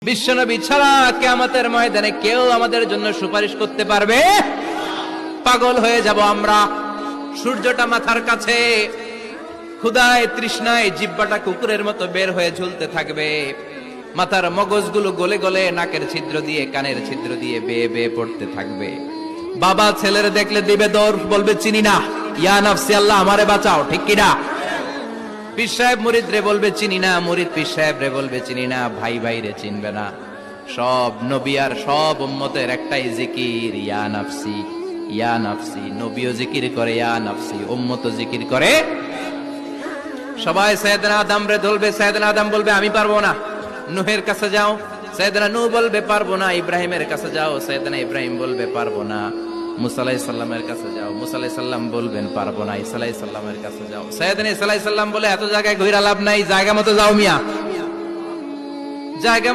বিশ্বনবী ছাড়া কিয়ামতের ময়দানে কেউ আমাদের জন্য সুপারিশ করতে পারবে? পাগল হয়ে যাব আমরা। সূর্যটা মাথার কাছে, ক্ষুধায় তৃষ্ণায় জিহ্বাটা কুকুরের মতো বের হয়ে ঝুলতে থাকবে, মাথার মগজগুলো গলে গলে নাকের ছিদ্র দিয়ে কানের ছিদ্র দিয়ে বেয়ে বেয়ে পড়তে থাকবে। বাবা ছেলের দেখলে দিবে দৌড়, বলবে চিনি না, ইয়া নাফসি আল্লাহ আমারে বাঁচাও, ঠিক কিনা? পীর সাহেব মুরিদ রে বলবে চিনি না, মুরিদ পীর সাহেব রে বলবে চিনি না, ভাই ভাই রে চিনবে না। সব নবী আর সব উম্মতের একটাই জিকির, ইয়া নাফসি ইয়া নাফসি। নবীও জিকির করে ইয়া নাফসি, উম্মতও জিকির করে। সবাই সাইয়েদনা আদম রে ধরবে, সাইয়েদনা আদম বলবে আমি পারবো না, নূহের কাছে যাও। সাইয়েদনা নূহ বলবে পারবো না, ইব্রাহিমের কাছে যাও। সাইয়েদনা ইব্রাহিম বলবে পারবো না, মুসা আলাইহিস সালামের কাছে যাও। মুসা আলাইহিস সালাম বলবেন পারবো না, ঈসা আলাইহিস সালামের কাছে যাও। সাইয়েদনা ঈসা আলাইহিস সালাম বলে এত জায়গায় ঘুরে লাভ নাই, জায়গা মতো যাও মিয়া, জায়গা